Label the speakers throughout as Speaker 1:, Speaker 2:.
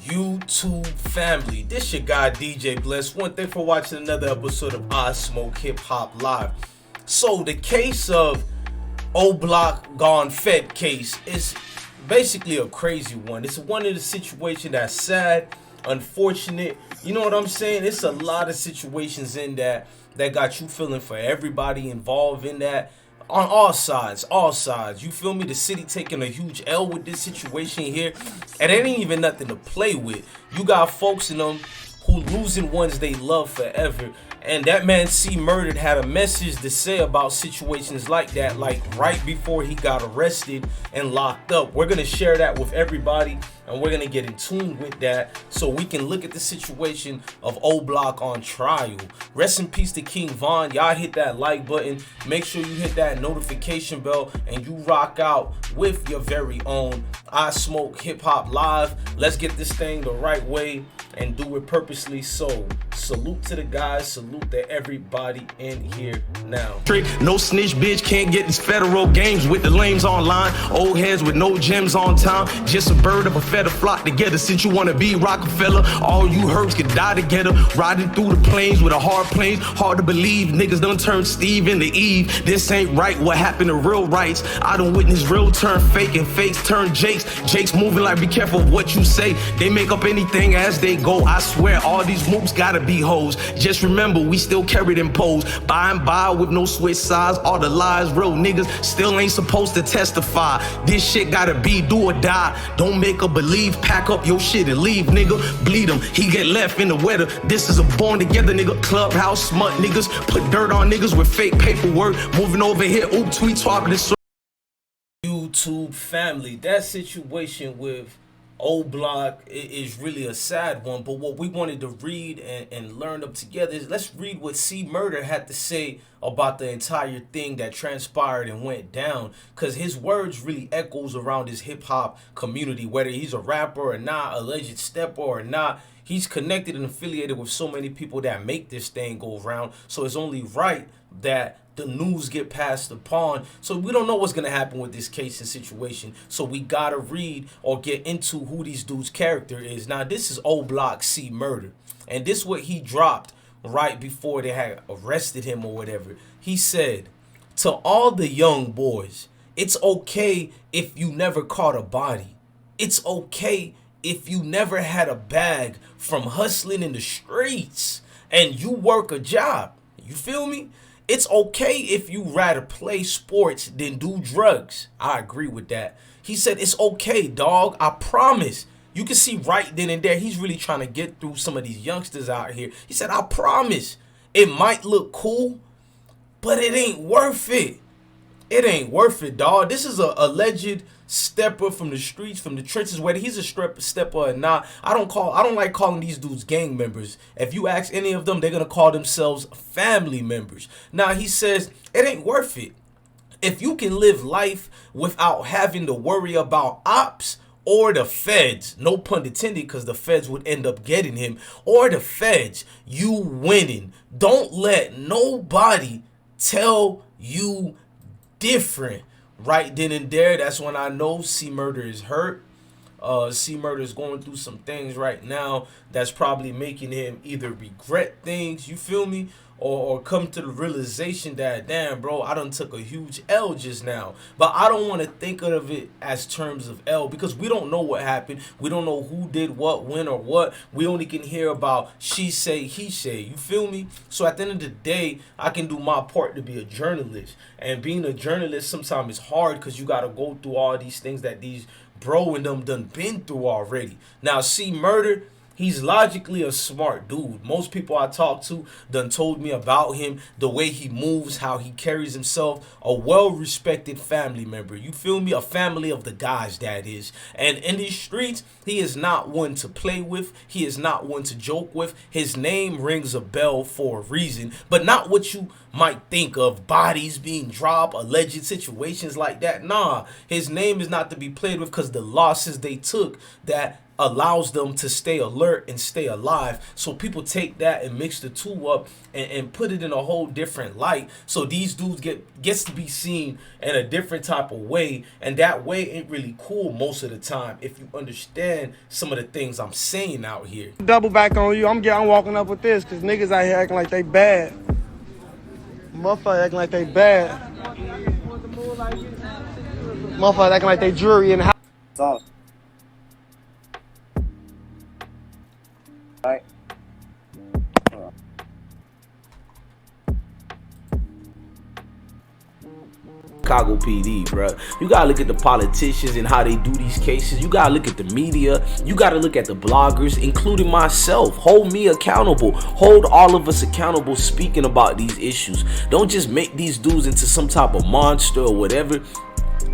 Speaker 1: YouTube family, this your guy DJ Bless. One thing for watching another episode of I Smoke Hip Hop Live. So the case of OBLOCK Gone Fed case is basically a crazy one. It's one of the situations that's sad, unfortunate. You know what I'm saying? It's a lot of situations in that got you feeling for everybody involved in that. On all sides, you feel me? The city taking a huge L with this situation here, and it ain't even nothing to play with. You got folks in them who losing ones they love forever, and that man C-Murda had a message to say about situations like that, like right before he got arrested and locked up. We're gonna share that with everybody, and we're gonna get in tune with that so we can look at the situation of OBLOCK on trial. Rest in peace to King Von. Y'all hit that like button, make sure you hit that notification bell, and you rock out with your very own I Smoke Hip Hop Live. Let's get this thing the right way and do it purposely. So salute to the guys, salute to everybody in here now.
Speaker 2: No snitch bitch can't get these federal games with the lames online. Old heads with no gems on time. Just a bird of a feather flock together. Since you wanna be Rockefeller, all you herbs can die together. Riding through the plains with a hard plains. Hard to believe niggas done turned Steve into Eve. This ain't right, what happened to real rights? I done witnessed real turn fake and fakes turn Jakes. Jakes moving like be careful of what you say. They make up anything as they go. I swear all these moves gotta be hoes. Just remember we still carry them poles. By and by with no switch sides. All the lies, real niggas still ain't supposed to testify. This shit gotta be do or die. Don't make a believe, pack up your shit and leave, nigga. Bleed him, he get left in the weather. This is a born together nigga. Clubhouse smut niggas. Put dirt on niggas with fake paperwork. Moving over here, oop, tweet, swapping this.
Speaker 1: YouTube family, that situation with OBLOCK is really a sad one, but what we wanted to read and learn up together is let's read what C-Murda had to say about the entire thing that transpired and went down, because his words really echoes around his hip-hop community, whether he's a rapper or not, alleged stepper or not. He's connected and affiliated with so many people that make this thing go around, so it's only right that the news get passed upon. So we don't know what's gonna happen with this case and situation, so we gotta read or get into who these dudes' character is. Now this is OBLOCK C-Murda, and this is what he dropped right before they had arrested him or whatever. He said, to all the young boys, it's okay if you never caught a body. It's okay if you never had a bag from hustling in the streets and you work a job. You feel me? It's okay if you rather play sports than do drugs. I agree with that. He said, it's okay, dog. I promise. You can see right then and there, he's really trying to get through some of these youngsters out here. He said, I promise. It might look cool, but it ain't worth it. It ain't worth it, dog. This is a alleged stepper from the streets, from the trenches, whether he's a stepper or not. I don't like calling these dudes gang members. If you ask any of them, they're gonna call themselves family members. Now he says it ain't worth it. If you can live life without having to worry about ops or the feds, no pun intended, because the feds would end up getting him, or the feds, you winning. Don't let nobody tell you different. Right then and there, that's when I know C-Murda is hurt. C-Murda is going through some things right now that's probably making him either regret things, you feel me, or come to the realization that, damn, bro, I done took a huge L just now. But I don't want to think of it as terms of L, because we don't know what happened. We don't know who did what, when, or what. We only can hear about she say, he say. You feel me? So at the end of the day, I can do my part to be a journalist. And being a journalist sometimes is hard, because you got to go through all these things that these bro and them done been through already. Now, C-Murda, he's logically a smart dude. Most people I talk to done told me about him, the way he moves, how he carries himself, a well-respected family member. You feel me? A family of the guys, that is. And in these streets, he is not one to play with. He is not one to joke with. His name rings a bell for a reason, but not what you might think of, bodies being dropped, alleged situations like that. Nah, his name is not to be played with, because the losses they took that allows them to stay alert and stay alive. So people take that and mix the two up and put it in a whole different light. So these dudes gets to be seen in a different type of way, and that way ain't really cool most of the time if you understand some of the things I'm saying out here.
Speaker 3: Double back on you. I'm walking up with this because niggas out here acting like they bad. Motherfuckers acting like they bad. Motherfuckers acting like they jury in the house.
Speaker 4: Right.
Speaker 1: Chicago PD, bro. You gotta look at the politicians and how they do these cases. You gotta look at the media. You gotta look at the bloggers, including myself. Hold me accountable. Hold all of us accountable speaking about these issues. Don't just make these dudes into some type of monster or whatever.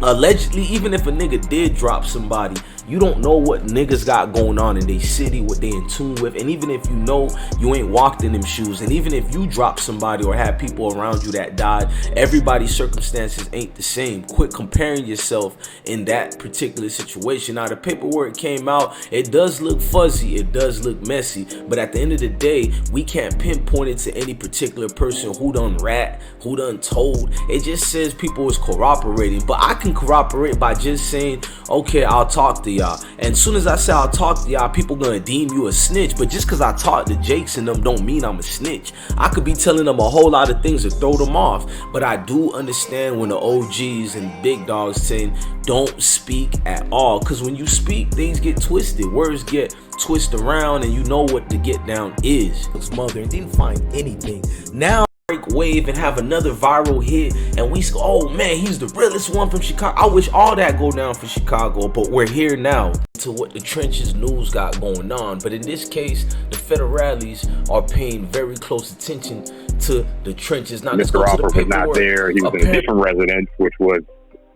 Speaker 1: Allegedly, even if a nigga did drop somebody, you don't know what niggas got going on in their city, what they in tune with. And even if you know, you ain't walked in them shoes. And even if you drop somebody or have people around you that died, everybody's circumstances ain't the same. Quit comparing yourself in that particular situation. Now, the paperwork came out. It does look fuzzy. It does look messy. But at the end of the day, we can't pinpoint it to any particular person who done rat, who done told. It just says people is corroborating. But I can corroborate by just saying, okay, I'll talk to y'all. And as soon as I say I'll talk to y'all, people gonna deem you a snitch. But just because I talk to Jakes and them don't mean I'm a snitch. I could be telling them a whole lot of things to throw them off. But I do understand when the OGs and big dogs saying don't speak at all. Because when you speak, things get twisted. Words get twisted around and you know what the get down is. His mother and didn't find anything. Now wave and have another viral hit and we oh man, he's the realest one from Chicago. I wish all that go down for Chicago, but we're here now to what the trenches news got going on. But in this case, the federales are paying very close attention to the trenches. Now,
Speaker 4: Mr. Offer was not there. He was in a different residence, which was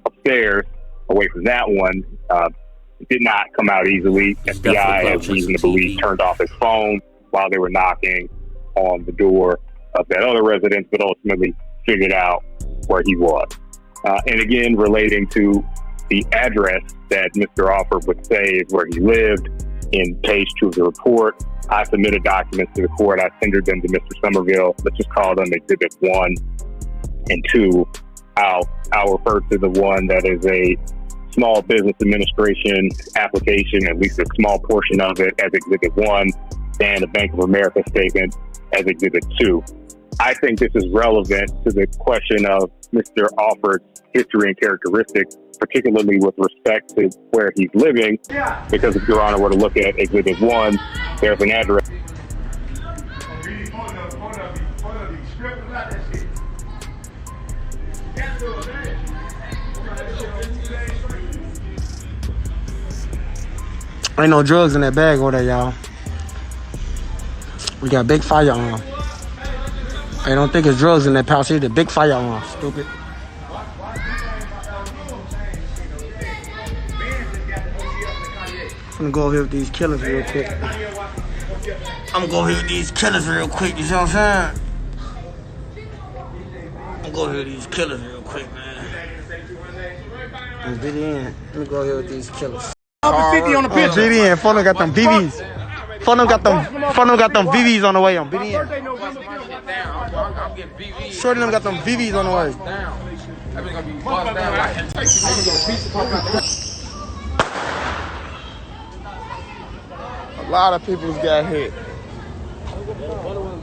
Speaker 4: upstairs away from that one. It did not come out easily. FBI has reason to believe turned off his phone while they were knocking on the door of that other residence, but ultimately figured out where he was. And again, relating to the address that Mr. Offer would say is where he lived in page 2 of the report, I submitted documents to the court. I tendered them to Mr. Somerville. Let's just call them Exhibit 1 and 2. I'll refer to the one that is a Small Business Administration application, at least a small portion of it, as Exhibit 1, and a Bank of America statement as Exhibit 2. I think this is relevant to the question of Mr. Offer's history and characteristics, particularly with respect to where he's living, because if Your Honor were to look at Exhibit 1, there's an address.
Speaker 3: Ain't no drugs in that bag over there, y'all. We got big firearm. I don't think it's drugs in that pouch either. Big firearm, stupid. I'm gonna go over here with these killers real quick. You see what I'm saying? I'm gonna go over here with these killers real quick, man. I'm BDN. Let me go over here with these killers. 50 on the picture. BDN, phone got them BBs. Phone got them VVs on the way on BDN. Shorty them got them VVs on the way. A lot of people's got hit.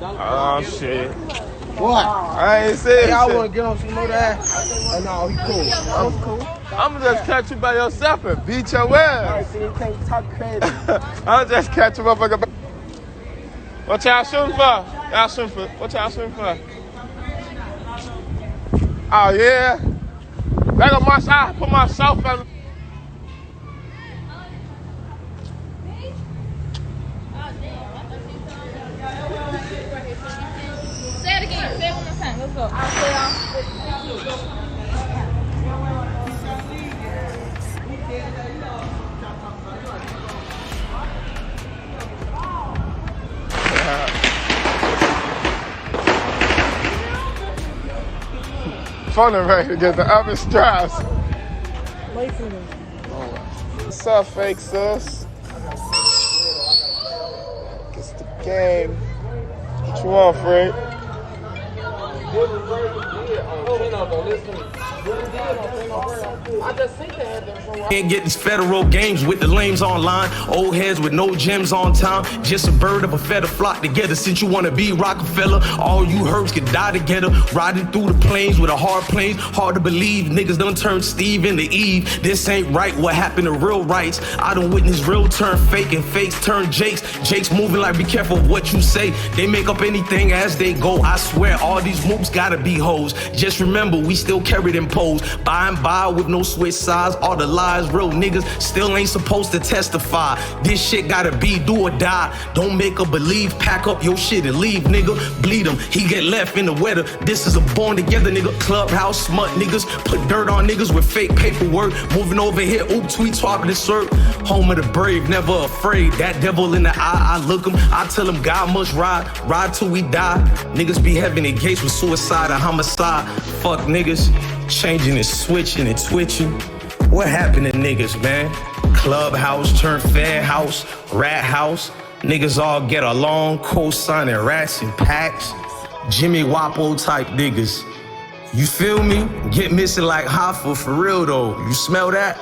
Speaker 3: Oh shit. What? I ain't saying shit. I want to get on some more that. Oh no, he cool. I'm cool. I'm gonna just catch you by yourself and beat your ass. Alright, so you can't talk crazy. I'll just catch you up like a. What y'all shooting for? What y'all shooting for? Oh yeah. There go my shot. I put myself in.
Speaker 5: Say it again. Say it one more time. Let's go. I'll say
Speaker 3: Funny, ready to get the other straps. What's up, fake sis? It's the gang. What you want, Fred?
Speaker 2: Can't get these federal games with the lames online. Old heads with no gems on time. Just a bird of a feather flock together. Since you wanna be Rockefeller, all you herbs could die together. Riding through the plains with a hard plains. Hard to believe niggas done turned Steve into Eve. This ain't right, what happened to real rights? I done witnessed real turn fake and fakes turn Jakes. Jakes moving like be careful of what you say. They make up anything as they go. I swear all these moves gotta be hoes. Just remember we still carry them poles. By and by with no switch sides. All the lies, real niggas still ain't supposed to testify. This shit gotta be do or die. Don't make a believe, pack up your shit and leave, nigga. Bleed him, he get left in the weather. This is a born together, nigga. Clubhouse smut niggas. Put dirt on niggas with fake paperwork. Moving over here, oop, tweet, swapping the shirt. Home of the brave, never afraid. That devil in the eye, I look him. I tell him God must ride, ride till we die. Niggas be having their gates with suicide and homicide. Fuck niggas, changing and switching and twitching. What happened to niggas, man? Clubhouse turned fair house, rat house. Niggas all get along, co-signing rats and packs. Jimmy Wapo type niggas. You feel me? Get missing like Hoffa for real though. You smell that?